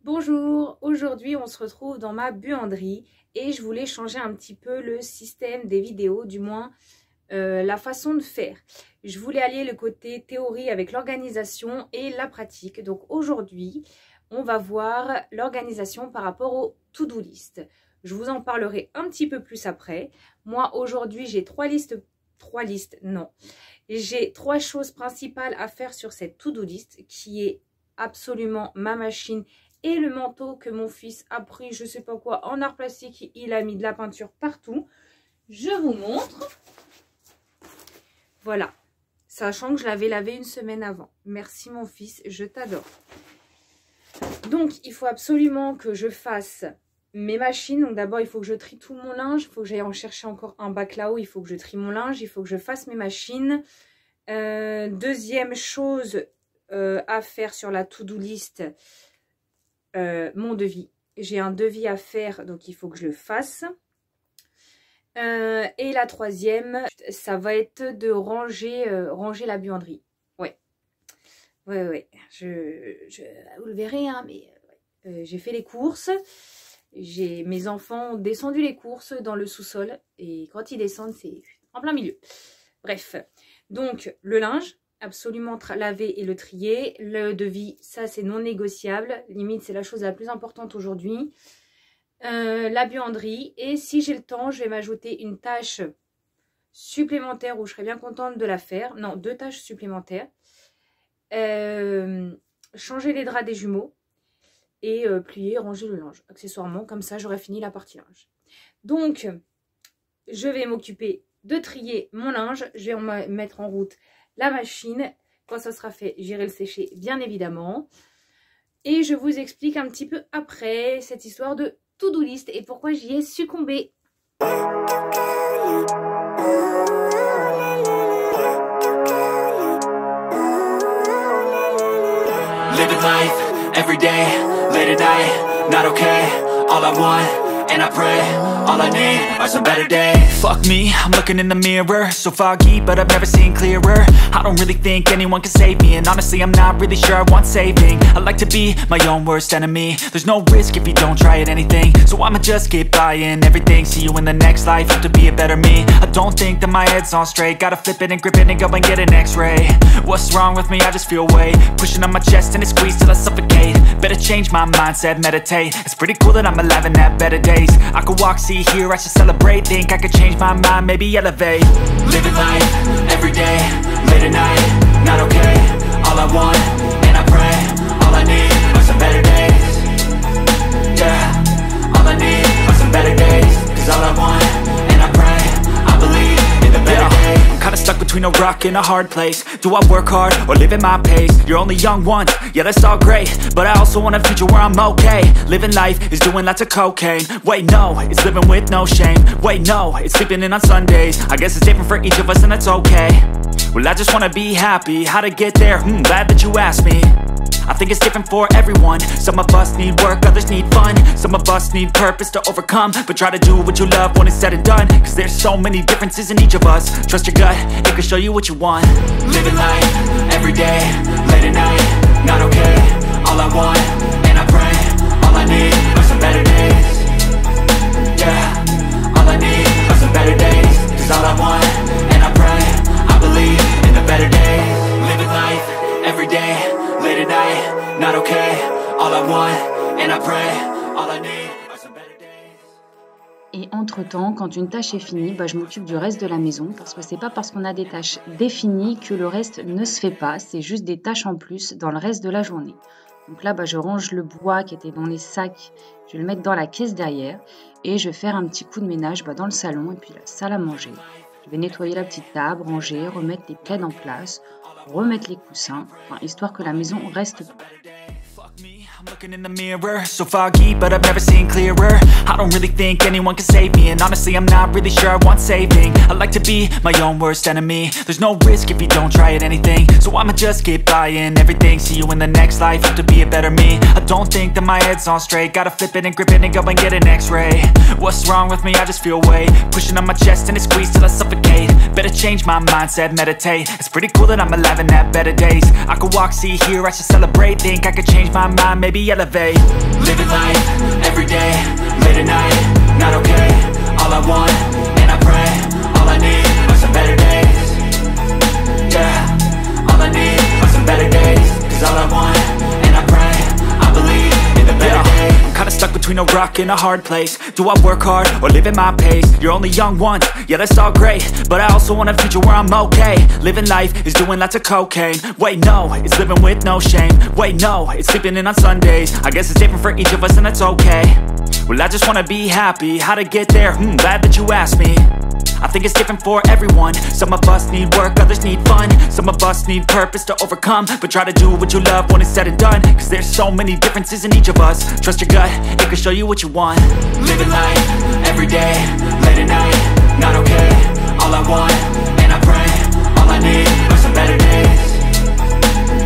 Bonjour, aujourd'hui on se retrouve dans ma buanderie et je voulais changer un petit peu le système des vidéos, du moins la façon de faire. Je voulais allier le côté théorie avec l'organisation et la pratique. Donc aujourd'hui, on va voir l'organisation par rapport au to-do list. Je vous en parlerai un petit peu plus après. Moi aujourd'hui, j'ai j'ai trois choses principales à faire sur cette to-do list qui est absolument ma machine et le manteau que mon fils a pris, je sais pas quoi, en art plastique. Il a mis de la peinture partout. Je vous montre. Voilà. Sachant que je l'avais lavé une semaine avant. Merci mon fils, je t'adore. Donc, il faut absolument que je fasse mes machines. Donc d'abord, il faut que je trie tout mon linge. Il faut que j'aille en chercher encore un bac là-haut. Il faut que je trie mon linge. Il faut que je fasse mes machines. Deuxième chose à faire sur la to-do list, mon devis. J'ai un devis à faire, donc il faut que je le fasse. Et la troisième, ça va être de ranger la buanderie. Ouais. Vous le verrez, hein, mais j'ai fait les courses. Mes enfants ont descendu les courses dans le sous-sol. Et quand ils descendent, c'est en plein milieu. Bref. Donc, le linge, absolument laver et le trier. Le devis, ça c'est non négociable. Limite, c'est la chose la plus importante aujourd'hui. La buanderie. Et si j'ai le temps, je vais m'ajouter une tâche supplémentaire où je serais bien contente de la faire. Non, 2 tâches supplémentaires. Changer les draps des jumeaux. Et plier, ranger le linge. Accessoirement, comme ça, j'aurai fini la partie linge. Donc, je vais m'occuper de trier mon linge. Je vais mettre en route la machine. Quand ça sera fait, j'irai le sécher, bien évidemment. Et je vous explique un petit peu après cette histoire de to-do list et pourquoi j'y ai succombé. Living life, every day, late at night, not okay. All I want, and I pray, all I need are some better days. Fuck me, I'm looking in the mirror, so foggy, but I've never seen clearer. I don't really think anyone can save me, and honestly I'm not really sure I want saving. I like to be my own worst enemy. There's no risk if you don't try at anything, so I'ma just keep buying everything. See you in the next life, have to be a better me. I don't think that my head's on straight, gotta flip it and grip it and go and get an x-ray. What's wrong with me? I just feel weight pushing on my chest and it squeezes till I suffocate. Better change my mindset, meditate. It's pretty cool that I'm alive and have better days. I could walk, see, hear, I should celebrate. Think I could change my mind, maybe elevate. Living life, every day, late at night, not okay. All I want, and I pray, all I need are some better days. Yeah, all I need are some better days. Cause all I want, and I pray, I believe in the better days. I'm kinda stuck between a rock and a hard place. Do I work hard or live at my pace? You're only young once, yeah that's all great, but I also want a future where I'm okay. Living life is doing lots of cocaine. Wait no, it's living with no shame. Wait no, it's sleeping in on Sundays. I guess it's different for each of us and that's okay. Well I just wanna be happy, how to get there? Glad that you asked me. I think it's different for everyone. Some of us need work, others need fun. Some of us need purpose to overcome. But try to do what you love when it's said and done. Cause there's so many differences in each of us. Trust your gut, it can show you what you want. Living life, every day, late at night, not okay. All I want, and I pray, all I need are some better days. Yeah, all I need are some better days. Cause all I want, and I pray, I believe in the better days. Living life, every day, late at night, not okay. All I want, and I pray, all I need are some better days. Et entre-temps, quand une tâche est finie, je m'occupe du reste de la maison parce que c'est pas parce qu'on a des tâches définies que le reste ne se fait pas, c'est juste des tâches en plus dans le reste de la journée. Donc là, je range le bois qui était dans les sacs, je vais le mettre dans la caisse derrière et je vais faire un petit coup de ménage dans le salon et puis la salle à manger. Je vais nettoyer la petite table, ranger, remettre les plaids en place, remettre les coussins, histoire que la maison reste propre. I'm looking in the mirror, so foggy, but I've never seen clearer. I don't really think anyone can save me, and honestly I'm not really sure I want saving. I like to be my own worst enemy. There's no risk if you don't try at anything, so I'ma just keep buying everything. See you in the next life, have to be a better me. I don't think that my head's on straight, gotta flip it and grip it and go and get an x-ray. What's wrong with me? I just feel weight pushing on my chest and it squeezes till I suffocate. Better change my mindset, meditate. It's pretty cool that I'm alive and have better days. I could walk, see, hear, I should celebrate. Think I could change my my mind, maybe elevate. Living life, everyday, late at night, not okay. All I want, and I pray, all I need are some better days. Yeah, all I need are some better days. Cause all I want, and I pray, I believe in the better days. I'm kinda stuck between a rock and a hard place. Do I work hard or live at my pace? You're only young once, yeah that's all great, but I also want a future where I'm okay. Living life is doing lots of cocaine. Wait no, it's living with no shame. Wait no, it's sleeping in on Sundays. I guess it's different for each of us and that's okay. Well I just wanna be happy, how to get there? Glad that you asked me. I think it's different for everyone. Some of us need work, others need fun. Some of us need purpose to overcome. But try to do what you love when it's said and done. Cause there's so many differences in each of us. Trust your gut, it can show you what you want. Living life, everyday, late at night, not okay. All I want, and I pray, all I need are some better days.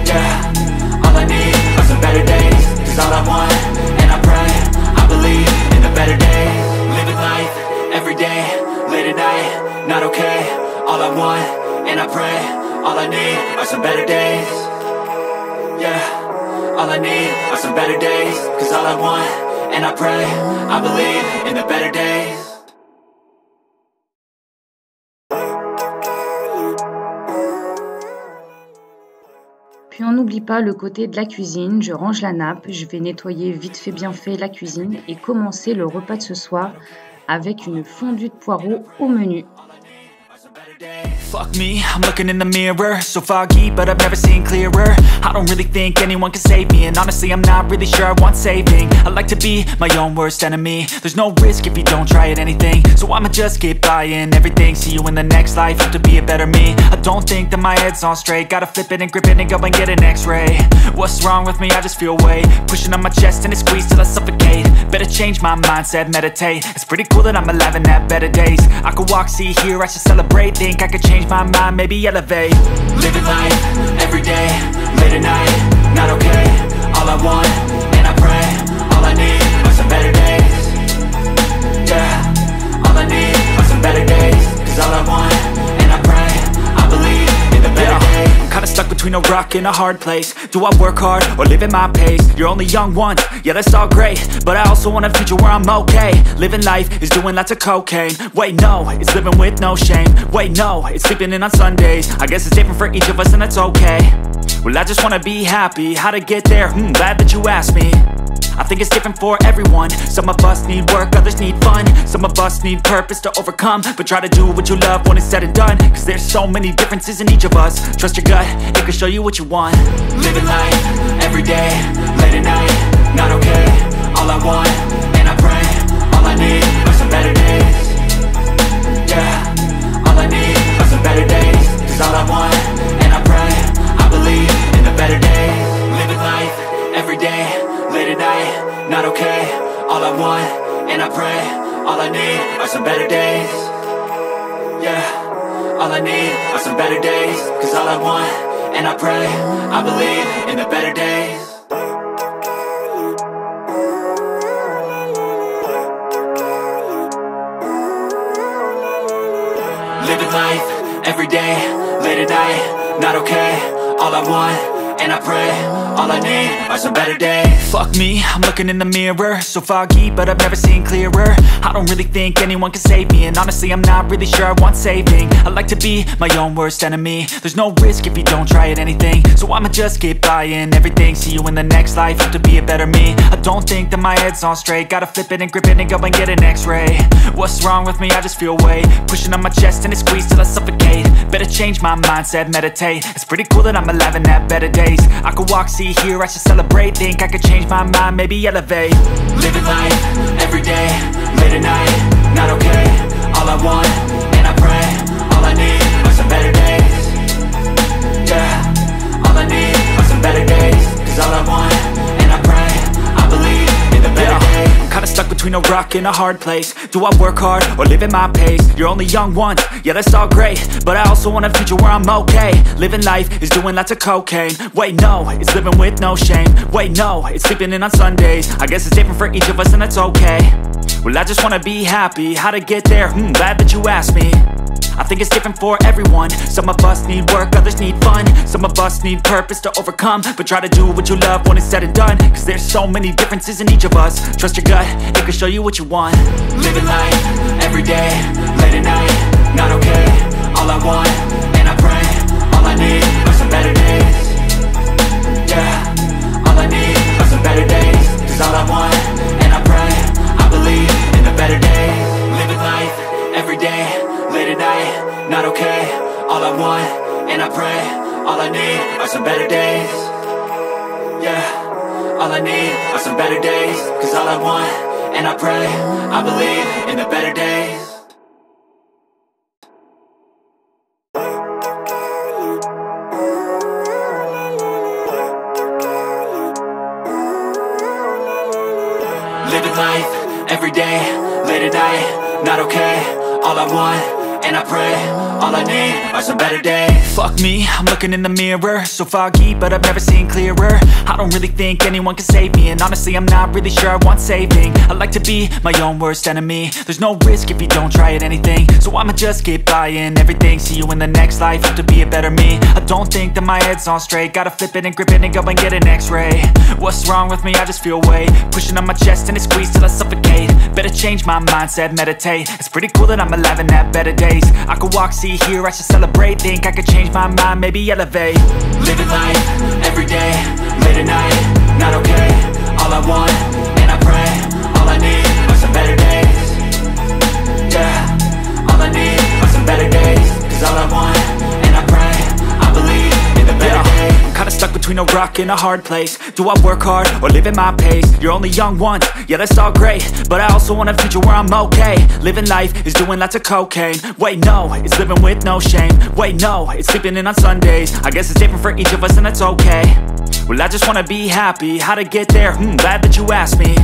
Yeah, all I need are some better days. Cause all I want, and I pray, I believe in the better days. Living life, everyday, late at night, not okay. All I want, and I pray, all I need are some better days. Yeah, all I need are some better days. Cause all I want, and I pray, I believe in the better days. Puis on n'oublie pas le côté de la cuisine, je range la nappe, je vais nettoyer vite fait bien fait la cuisine et commencer le repas de ce soir avec une fondue de poireaux au menu. Fuck me, I'm looking in the mirror, so foggy, but I've never seen clearer. I don't really think anyone can save me, and honestly I'm not really sure I want saving. I like to be my own worst enemy. There's no risk if you don't try at anything, so I'ma just keep buying everything. See you in the next life, have to be a better me. I don't think that my head's on straight, gotta flip it and grip it and go and get an x-ray. What's wrong with me? I just feel weight pushing on my chest and it squeezes till I suffocate. Better change my mindset, meditate. It's pretty cool that I'm alive and have better days. I could walk, see, hear, I should celebrate. Think I could change my mind, maybe elevate. Living life, everyday, late at night, not okay. All I want, and I pray, all I need are some better days. Yeah, all I need are some better days. Cause all I want, and I pray, I believe in the better days. I'm kinda stuck between a rock and a hard place. Do I work hard or live at my pace? You're only young once, yeah that's all great, but I also want a future where I'm okay. Living life is doing lots of cocaine. Wait no, it's living with no shame. Wait no, it's sleeping in on Sundays. I guess it's different for each of us and that's okay. Well I just wanna be happy, how to get there? Glad that you asked me. I think it's different for everyone. Some of us need work, others need fun. Some of us need purpose to overcome. But try to do what you love when it's said and done. Cause there's so many differences in each of us. Trust your gut, it can show you what you want. Living life, everyday, late at night, not okay. All I want, and I pray, all I need are some better days. Yeah, all I need are some better days. Cause all I want, and I pray, I believe in the better days. Living life, everyday, late at night, not okay. All I want, and I pray, all I need are some better days. Yeah, all I need are some better days. Cause all I want, and I pray, I believe in the better days. Living life, everyday, late at night, not okay. All I want, and I pray, all I need are some better days. Fuck me, I'm looking in the mirror, so foggy, but I've never seen clearer. I don't really think anyone can save me, and honestly I'm not really sure I want saving. I like to be my own worst enemy. There's no risk if you don't try at anything, so I'ma just keep buying everything. See you in the next life, have to be a better me. I don't think that my head's on straight, gotta flip it and grip it and go and get an x-ray. What's wrong with me? I just feel weight pushing on my chest and it squeezes till I suffocate. Better change my mindset, meditate. It's pretty cool that I'm alive and have better days. I could walk, see, hear, I should celebrate. Think I could change my mind, maybe elevate. Living life, everyday, late at night, not okay. All I want, and I pray, all I need are some better days. Yeah, all I need are some better days. Cause all I want, and I pray, I believe in the better days. I'm kinda stuck between a rock and a hard place. Do I work hard or live at my pace? You're only young once, yeah that's all great, but I also want a future where I'm okay. Living life is doing lots of cocaine. Wait no, it's living with no shame. Wait no, it's sleeping in on Sundays. I guess it's different for each of us and that's okay. Well I just wanna be happy, how to get there? Glad that you asked me. I think it's different for everyone. Some of us need work, others need fun. Some of us need purpose to overcome. But try to do what you love when it's said and done, cause there's so many differences in each of us. Trust your gut, it can show you what you want. Living life, everyday, late at night, not okay. All I want, and I pray, all I need are some better days. Yeah, all I need are some better days. Cause all I want, and I pray, I believe in the better days. Living life, everyday, late at night, not okay. All I want, and I pray, all I need are some better days. Yeah, all I need are some better days. Cause all I want, and I pray, I believe in the better days. Living life, everyday, late at night, not okay. All I want, and I pray, all I need are some better days. Fuck me, I'm looking in the mirror, so foggy, but I've never seen clearer. I don't really think anyone can save me, and honestly I'm not really sure I want saving. I like to be my own worst enemy. There's no risk if you don't try at anything, so I'ma just keep buying everything. See you in the next life, hope to be a better me. I don't think that my head's on straight, gotta flip it and grip it and go and get an x-ray. What's wrong with me? I just feel weight pushing on my chest and it squeezes till I suffocate. Better change my mindset, meditate. It's pretty cool that I'm alive and have better days. I could walk, see, hear, I should celebrate. Think I could change my mind, maybe elevate. Living life, everyday, late at night, not okay. All I want, and I pray, all I need are some better days. Yeah, all I need are some better days. Cause all I want, and I pray, I believe in the better days. I'm kinda stuck between a rock and a hard place. Do I work hard or live at my pace? You're only young once, yeah that's all great, but I also want a future where I'm okay. Living life is doing lots of cocaine. Wait no, it's living with no shame. Wait no, it's sleeping in on Sundays. I guess it's different for each of us and that's okay. Well I just wanna be happy, how to get there? Glad that you asked me.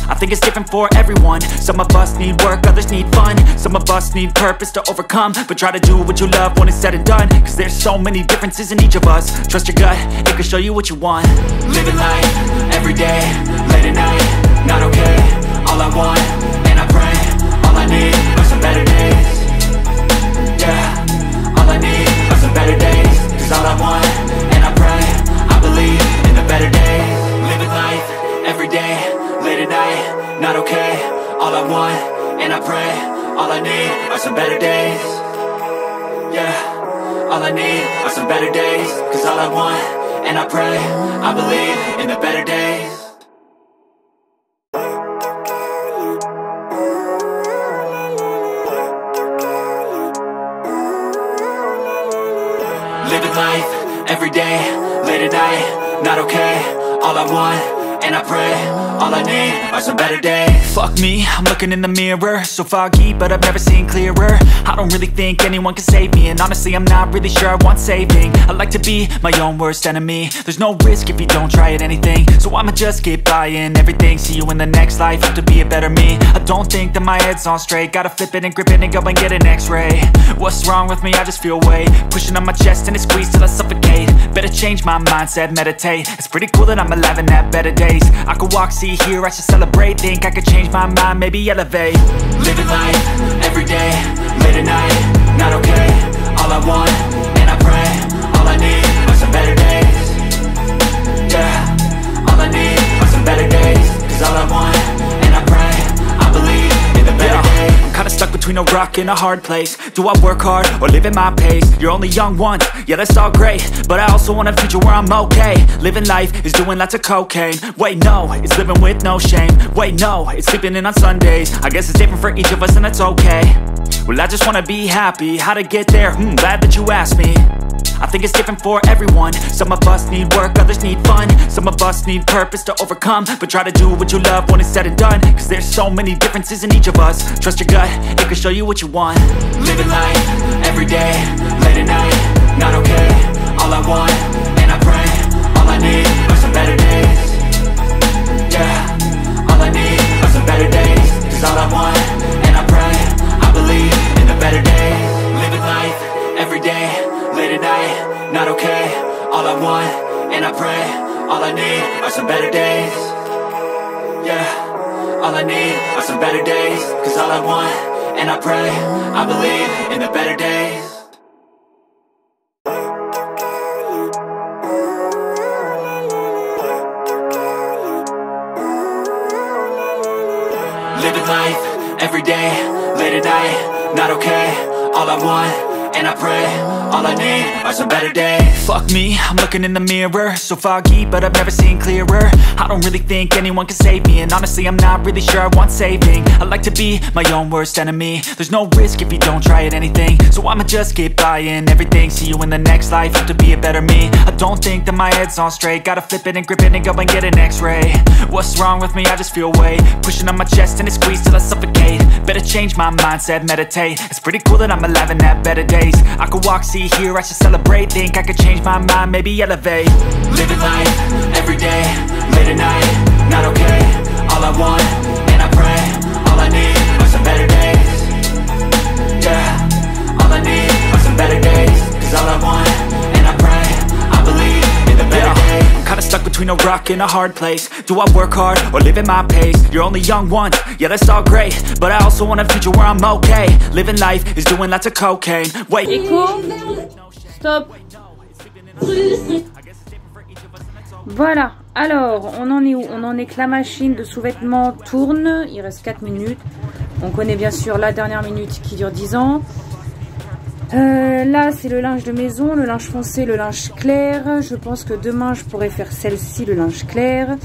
I think it's different for everyone. Some of us need work, others need fun. Some of us need purpose to overcome. But try to do what you love when it's said and done, cause there's so many differences in each of us. Trust your gut, it can show you what you want. Living life, everyday, late at night, not okay. All I want, and I pray, all I need are some better days. Yeah, all I need are some better days. Cause all I want, and I pray, I believe in the better days. Living life, everyday, late at night, not okay. All I want, and I pray, all I need are some better days. Yeah, all I need are some better days. Cause all I want, and I pray, I believe in the better days. Living life, everyday, late at night, not okay. All I want, and I pray, all I need are some better days. Fuck me, I'm looking in the mirror, so foggy, but I've never seen clearer. I don't really think anyone can save me, and honestly I'm not really sure I want saving. I like to be my own worst enemy. There's no risk if you don't try at anything, so I'ma just keep buying everything. See you in the next life, hope to be a better me. I don't think that my head's on straight, gotta flip it and grip it and go and get an x-ray. What's wrong with me? I just feel weight pushing on my chest and it squeezes till I suffocate. Better change my mindset, meditate. It's pretty cool that I'm alive and have better days. I could walk, see, hear, I should celebrate. Think I could change my mind, maybe elevate. Living life, everyday, late at night, not okay. All I want, and I pray, all I need are some better days. Yeah, all I need are some better days. Cause all I want, and I pray, I believe in the better days. I'm kinda stuck between a rock and a hard place. Do I work hard or live at my pace? You're only young once, yeah that's all great, but I also want a future where I'm okay. Living life is doing lots of cocaine. Wait no, it's living with no shame. Wait no, it's sleeping in on Sundays. I guess it's different for each of us and that's okay. Well I just wanna be happy, how to get there? Glad that you asked me. I think it's different for everyone. Some of us need work, others need fun. Some of us need purpose to overcome. But try to do what you love when it's said and done, cause there's so many differences in each of us. Trust your gut, it can show you what you want. Living life, everyday, late at night, not okay. All I want, and I pray, all I need are some better days. Yeah, all I need are some better days. Cause all I want, and I pray, I believe in the better days. Living life, everyday, late at night, not okay. All I want, and I pray, all I need are some better days. Yeah, all I need are some better days. Cause all I want, and I pray, I believe in the better days. Living life, every day, late at night, not okay. All I want, and I pray, all I need are some better days. Fuck me, I'm looking in the mirror, so foggy, but I've never seen clearer. I don't really think anyone can save me, and honestly I'm not really sure I want saving. I like to be my own worst enemy. There's no risk if you don't try at anything, so I'ma just get buying everything. See you in the next life, have to be a better me. I don't think that my head's on straight, gotta flip it and grip it and go and get an x-ray. What's wrong with me? I just feel weight pushing on my chest and it squeezes till I suffocate. Better change my mindset, meditate. It's pretty cool that I'm alive and have better days. I could walk, see, hear, I should celebrate. Think I could change my mind, maybe elevate. Living life, every day, late at night, not okay. All I want, and I pray, all I need are some better days. Yeah, all I need are some better days. Cause all I want, and I pray, I believe in the better days. I'm kinda stuck between a rock and a hard place. Do I work hard or live at my pace? You're only young once, yeah that's all great, but I also want a future where I'm okay. Living life is doing lots of cocaine. Wait. Écho, stop. Voilà, alors on en est où? On en est que la machine de sous-vêtements tourne, il reste 4 minutes. On connaît bien sûr la dernière minute qui dure 10 ans. Là c'est le linge de maison, le linge foncé, le linge clair. Je pense que demain je pourrais faire celle-ci, le linge clair.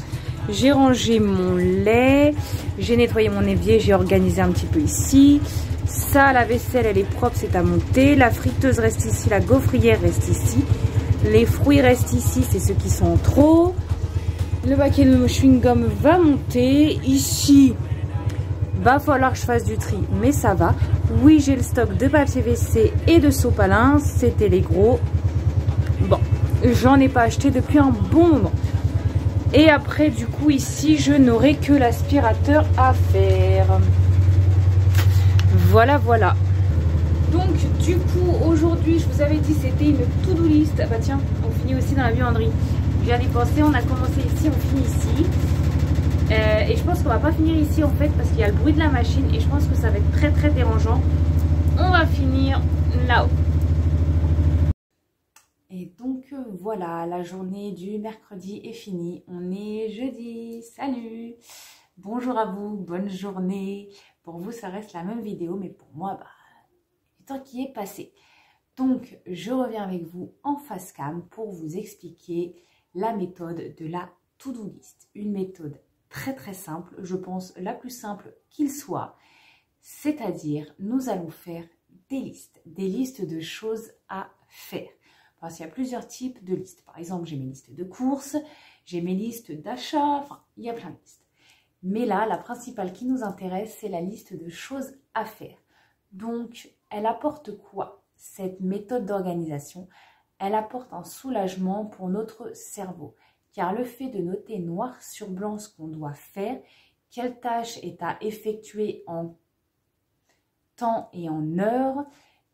J'ai rangé mon lait, j'ai nettoyé mon évier, j'ai organisé un petit peu ici. Ça, la vaisselle elle est propre, c'est à monter. La friteuse reste ici, la gaufrière reste ici. Les fruits restent ici, c'est ceux qui sont trop. Le paquet de chewing-gum va monter. Ici, va falloir que je fasse du tri, mais ça va. Oui, j'ai le stock de papier WC et de sopalin. C'était les gros. Bon, j'en ai pas acheté depuis un bon moment. Et après, du coup, ici, je n'aurai que l'aspirateur à faire. Voilà, voilà. Donc, du coup, aujourd'hui, je vous avais dit, c'était une to-do list. Ah bah tiens, on finit aussi dans la buanderie. Je viens d'y penser, on a commencé ici, on finit ici. Et je pense qu'on va pas finir ici, en fait, parce qu'il y a le bruit de la machine. Et je pense que ça va être très, très dérangeant. On va finir là-haut. Et donc, voilà, la journée du mercredi est finie. On est jeudi. Salut! Bonjour à vous, bonne journée. Pour vous, ça reste la même vidéo, mais pour moi, bah... temps qui est passé. Donc, je reviens avec vous en face cam pour vous expliquer la méthode de la to-do list. Une méthode très très simple, je pense la plus simple qu'il soit. C'est-à-dire, nous allons faire des listes de choses à faire. Parce qu'il y a plusieurs types de listes. Par exemple, j'ai mes listes de courses, j'ai mes listes d'achats, enfin, il y a plein de listes. Mais là, la principale qui nous intéresse, c'est la liste de choses à faire. Donc, elle apporte quoi, cette méthode d'organisation? Elle apporte un soulagement pour notre cerveau. Car le fait de noter noir sur blanc ce qu'on doit faire, quelle tâche est à effectuer en temps et en heure,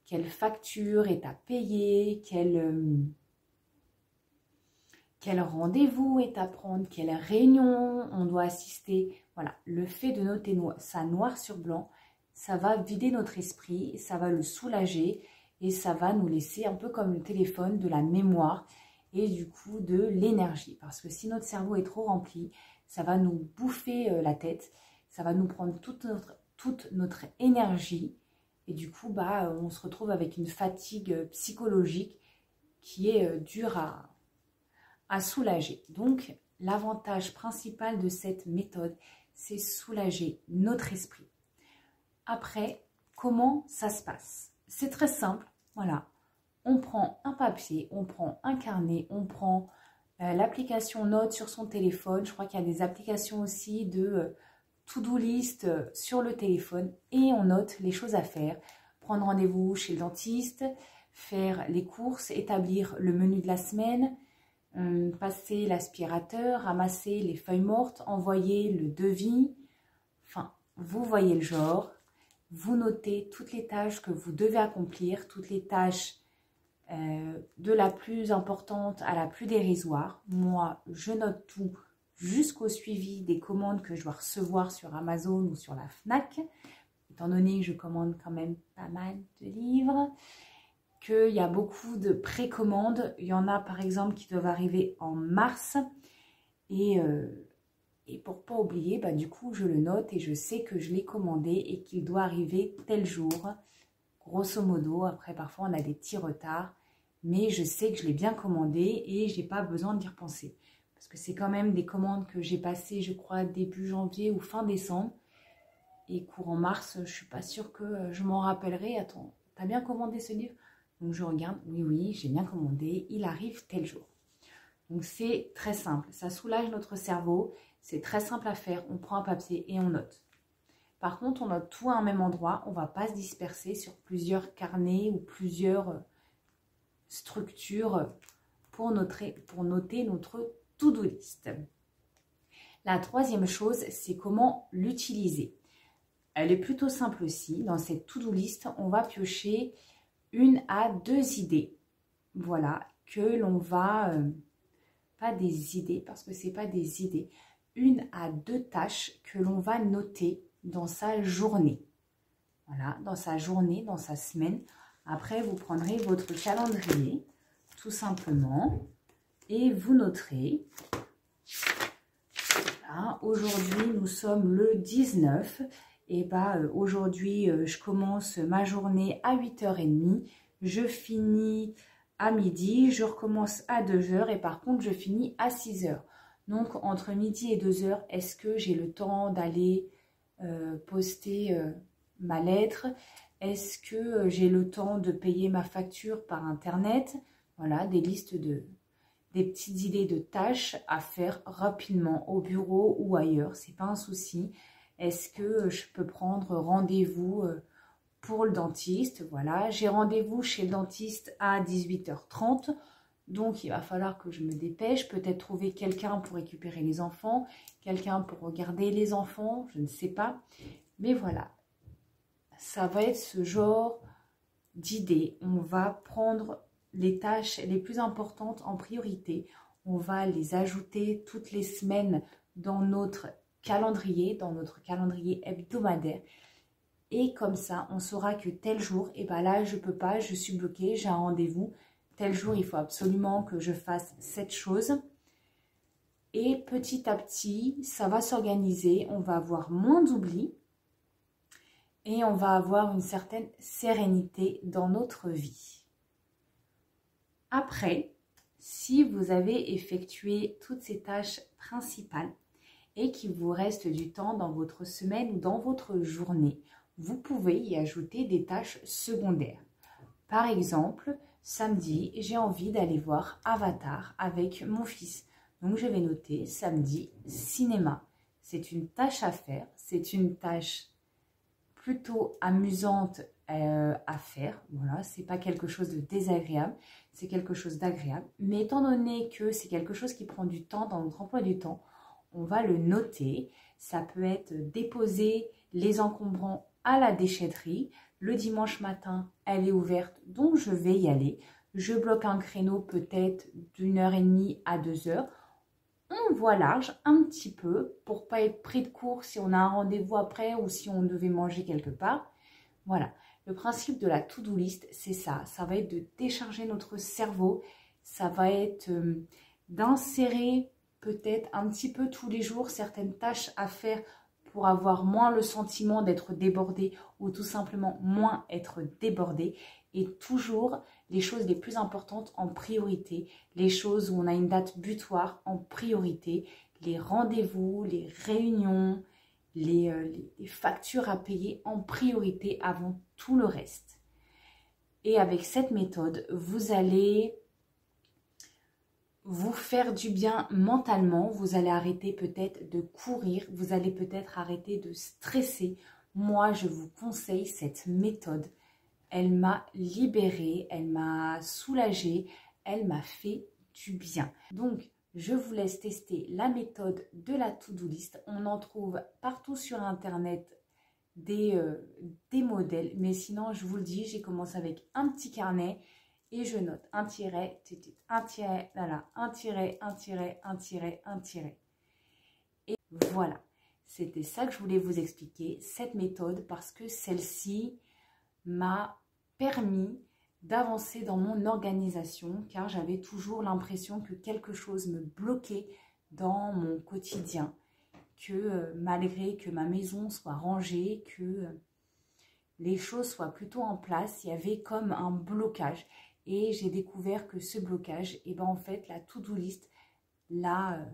quelle facture est à payer, quel rendez-vous est à prendre, quelle réunion on doit assister. Voilà, le fait de noter ça noir sur blanc, ça va vider notre esprit, ça va le soulager et ça va nous laisser un peu comme le téléphone de la mémoire et du coup de l'énergie. Parce que si notre cerveau est trop rempli, ça va nous bouffer la tête, ça va nous prendre toute notre énergie et du coup bah, on se retrouve avec une fatigue psychologique qui est dure à soulager. Donc l'avantage principal de cette méthode, c'est soulager notre esprit. Après, comment ça se passe? C'est très simple, voilà. On prend un papier, on prend un carnet, on prend l'application Notes sur son téléphone. Je crois qu'il y a des applications aussi de to-do list sur le téléphone. Et on note les choses à faire. Prendre rendez-vous chez le dentiste, faire les courses, établir le menu de la semaine, passer l'aspirateur, ramasser les feuilles mortes, envoyer le devis. Enfin, vous voyez le genre. Vous notez toutes les tâches que vous devez accomplir, toutes les tâches de la plus importante à la plus dérisoire. Moi, je note tout jusqu'au suivi des commandes que je dois recevoir sur Amazon ou sur la Fnac. étant donné que je commande quand même pas mal de livres, qu'il y a beaucoup de précommandes. Il y en a par exemple qui doivent arriver en mars. Et pour pas oublier, bah, du coup, je le note et je sais que je l'ai commandé et qu'il doit arriver tel jour. Grosso modo, après parfois on a des petits retards. Mais je sais que je l'ai bien commandé et j'ai pas besoin d'y repenser. Parce que c'est quand même des commandes que j'ai passées, je crois, début janvier ou fin décembre. Et courant mars, je suis pas sûre que je m'en rappellerai. Attends, t'as bien commandé ce livre? Donc je regarde, oui, j'ai bien commandé, il arrive tel jour. Donc c'est très simple, ça soulage notre cerveau, c'est très simple à faire, on prend un papier et on note. Par contre, on note tout à un même endroit, on ne va pas se disperser sur plusieurs carnets ou plusieurs structures pour noter notre to-do list. La troisième chose, c'est comment l'utiliser. Elle est plutôt simple aussi, dans cette to-do list, on va piocher 1 à 2 idées, voilà, que l'on va, pas des idées, parce que c'est pas des idées, 1 à 2 tâches que l'on va noter dans sa journée. Voilà, dans sa journée, dans sa semaine. Après, vous prendrez votre calendrier, tout simplement, et vous noterez. Voilà, aujourd'hui, nous sommes le 19. Et bah, aujourd'hui, je commence ma journée à 8h30. Je finis à midi. Je recommence à 2h. Et par contre, je finis à 6h. Donc, entre midi et 2h, est-ce que j'ai le temps d'aller poster ma lettre? Est-ce que j'ai le temps de payer ma facture par Internet? Voilà, des listes des petites idées de tâches à faire rapidement au bureau ou ailleurs. C'est pas un souci. Est-ce que je peux prendre rendez-vous pour le dentiste? Voilà, j'ai rendez-vous chez le dentiste à 18h30. Donc, il va falloir que je me dépêche. Peut-être trouver quelqu'un pour récupérer les enfants, quelqu'un pour regarder les enfants, je ne sais pas. Mais voilà, ça va être ce genre d'idée. On va prendre les tâches les plus importantes en priorité. On va les ajouter toutes les semaines dans notre calendrier hebdomadaire. Et comme ça, on saura que tel jour, et ben là, je peux pas, je suis bloquée, j'ai un rendez-vous. Tel jour, il faut absolument que je fasse cette chose. Et petit à petit, ça va s'organiser. On va avoir moins d'oubli. Et on va avoir une certaine sérénité dans notre vie. Après, si vous avez effectué toutes ces tâches principales et qu'il vous reste du temps dans votre semaine ou dans votre journée, vous pouvez y ajouter des tâches secondaires. Par exemple, samedi, j'ai envie d'aller voir Avatar avec mon fils. Donc, je vais noter samedi cinéma. C'est une tâche à faire, c'est une tâche plutôt amusante à faire. Voilà, c'est pas quelque chose de désagréable, c'est quelque chose d'agréable. Mais étant donné que c'est quelque chose qui prend du temps dans notre emploi du temps, on va le noter. Ça peut être déposer les encombrants à la déchetterie. Le dimanche matin, elle est ouverte, donc je vais y aller. Je bloque un créneau peut-être d'1h30 à 2h. On voit large un petit peu pour pas être pris de court si on a un rendez-vous après ou si on devait manger quelque part. Voilà, le principe de la to-do list, c'est ça. Ça va être de décharger notre cerveau. Ça va être d'insérer peut-être un petit peu tous les jours certaines tâches à faire pour avoir moins le sentiment d'être débordé ou tout simplement moins être débordé. Et toujours les choses les plus importantes en priorité, les choses où on a une date butoir en priorité, les rendez-vous, les réunions, les factures à payer en priorité avant tout le reste. Et avec cette méthode, vous allez vous faire du bien mentalement, vous allez arrêter peut-être de courir, vous allez peut-être arrêter de stresser. Moi, je vous conseille cette méthode. Elle m'a libérée, elle m'a soulagée, elle m'a fait du bien. Donc, je vous laisse tester la méthode de la to-do list. On en trouve partout sur Internet des modèles. Mais sinon, je vous le dis, j'ai commencé avec un petit carnet et je note un tiret, un tiret, un tiret. Et voilà. C'était ça que je voulais vous expliquer, cette méthode, parce que celle-ci m'a permis d'avancer dans mon organisation, car j'avais toujours l'impression que quelque chose me bloquait dans mon quotidien, que malgré que ma maison soit rangée, que les choses soient plutôt en place, il y avait comme un blocage. Et j'ai découvert que ce blocage, et ben en fait, la to-do list l'a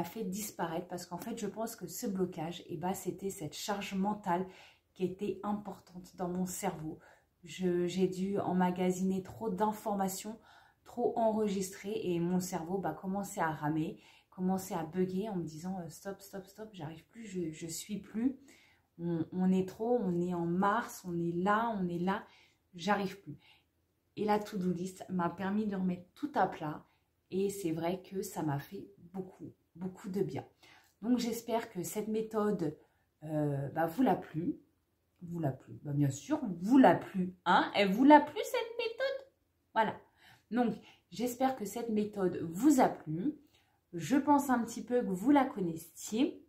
fait disparaître, parce qu'en fait, je pense que ce blocage, et ben c'était cette charge mentale qui était importante dans mon cerveau. J'ai dû emmagasiner trop d'informations, trop enregistrer, et mon cerveau commençait à ramer, commençait à bugger en me disant stop, stop, stop, j'arrive plus, je suis plus. On est trop, on est en mars, on est là, j'arrive plus. Et la to-do list m'a permis de remettre tout à plat, et c'est vrai que ça m'a fait beaucoup, beaucoup de bien. Donc j'espère que cette méthode vous l'a plu. Vous l'a plu, bien sûr, vous l'a plu, hein? Elle vous l'a plu cette méthode? Voilà. Donc j'espère que cette méthode vous a plu. Je pense un petit peu que vous la connaissiez.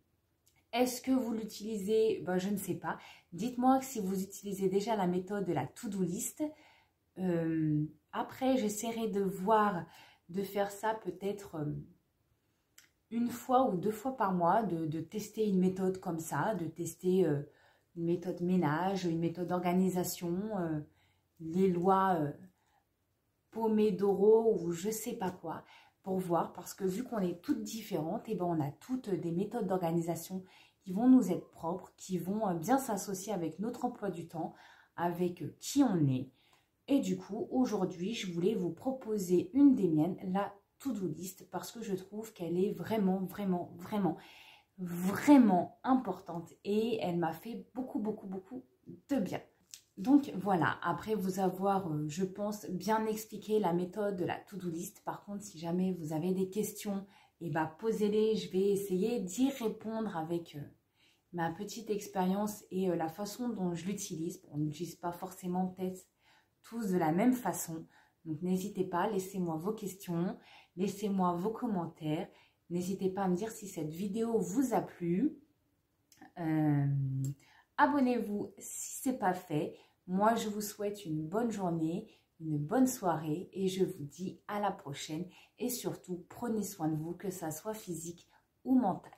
Est-ce que vous l'utilisez? Je ne sais pas. Dites-moi si vous utilisez déjà la méthode de la to-do list. Après, j'essaierai de voir, de faire ça peut-être une fois ou 2 fois par mois, de tester une méthode comme ça, de tester une méthode ménage, une méthode d'organisation, les lois Pomodoro ou je sais pas quoi, pour voir, parce que vu qu'on est toutes différentes, et ben on a toutes des méthodes d'organisation qui vont nous être propres, qui vont bien s'associer avec notre emploi du temps, avec qui on est. Et du coup, aujourd'hui, je voulais vous proposer une des miennes, la to-do list, parce que je trouve qu'elle est vraiment, vraiment, vraiment, vraiment importante. Et elle m'a fait beaucoup, beaucoup, beaucoup de bien. Donc voilà, après vous avoir, je pense, bien expliqué la méthode de la to-do list. Par contre, si jamais vous avez des questions, posez-les. Je vais essayer d'y répondre avec ma petite expérience et la façon dont je l'utilise. On n'utilise pas forcément peut-être tous de la même façon. Donc n'hésitez pas, laissez-moi vos questions, laissez-moi vos commentaires. N'hésitez pas à me dire si cette vidéo vous a plu. Abonnez-vous si ce n'est pas fait. Moi, je vous souhaite une bonne journée, une bonne soirée et je vous dis à la prochaine. Et surtout, prenez soin de vous, que ça soit physique ou mental.